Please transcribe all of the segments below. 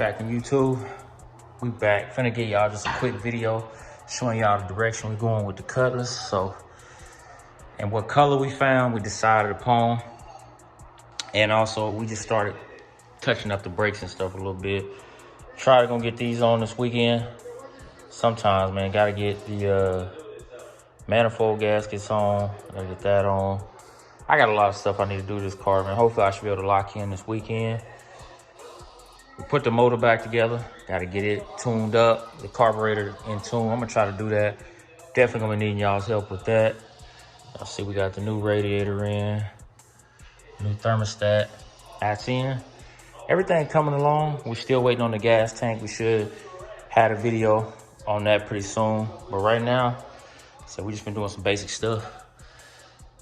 Cracking YouTube. We back. Finna get y'all just a quick video showing y'all the direction we're going with the Cutlass. So, and what color we found, we decided upon. And also, we just started touching up the brakes and stuff a little bit. Gonna get these on this weekend. Sometimes, man, gotta get the manifold gaskets on. Gotta get that on. I got a lot of stuff I need to do to this car, man. Hopefully, I should be able to lock in this weekend. We put the motor back together. Got to get it tuned up, the carburetor in tune. I'm going to try to do that. Definitely going to be needing y'all's help with that. Y'all see we got the new radiator in, new thermostat. That's in. Everything coming along. We're still waiting on the gas tank. We should have a video on that pretty soon. But right now, so we just been doing some basic stuff.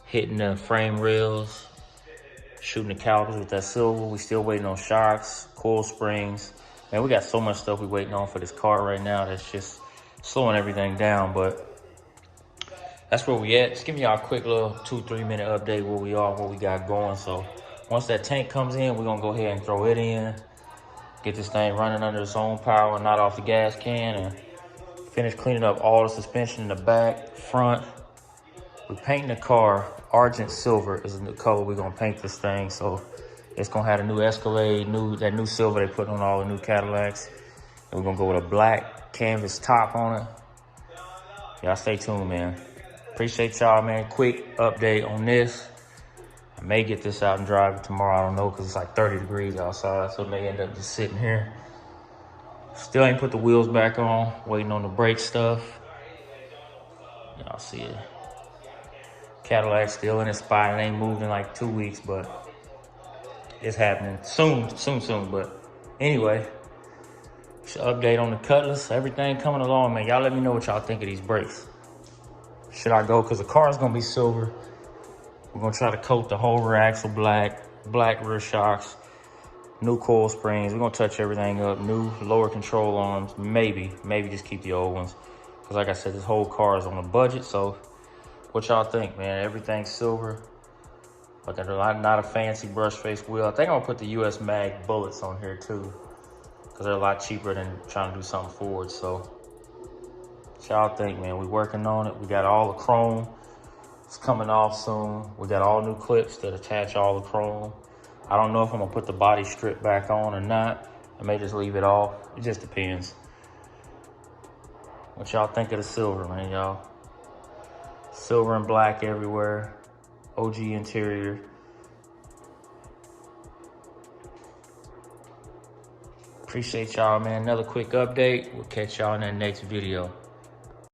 Hitting the frame rails, shooting the calipers with that silver. We still waiting on shocks, coil springs. Man, we got so much stuff we waiting on for this car right now that's just slowing everything down, but that's where we at. Just giving y'all a quick little 2-3 minute update where we are, what we got going. So once that tank comes in, we're gonna go ahead and throw it in, get this thing running under its own power, not off the gas can, and finish cleaning up all the suspension in the back, front. We're painting the car Argent Silver is the color we're gonna paint this thing. So it's gonna have a new Escalade, that new silver they put on all the new Cadillacs. And we're gonna go with a black canvas top on it. Y'all stay tuned, man. Appreciate y'all, man. Quick update on this. I may get this out and drive it tomorrow. I don't know, because it's like 30 degrees outside, so it may end up just sitting here. Still ain't put the wheels back on, waiting on the brake stuff. Y'all see it. Cadillac still in its spot. It ain't moved in like 2 weeks, but it's happening soon. But anyway, just update on the Cutlass. Everything coming along, man. Y'all let me know what y'all think of these brakes. Should I go? Because the car is going to be silver. We're going to try to coat the whole rear axle black rear shocks, new coil springs. We're going to touch everything up, new lower control arms. Maybe just keep the old ones. Because like I said, this whole car is on a budget, so what y'all think, man? Everything's silver, but they're not a fancy brush face wheel. I think I'm gonna put the US Mag bullets on here too, because they're a lot cheaper than trying to do something forward. So what y'all think, man? We working on it. We got all the chrome. It's coming off soon. We got all new clips that attach all the chrome. I don't know if I'm gonna put the body strip back on or not. I may just leave it off. It just depends. What y'all think of the silver, man, y'all? Silver and black everywhere. OG interior. Appreciate y'all, man. Another quick update. We'll catch y'all in that next video.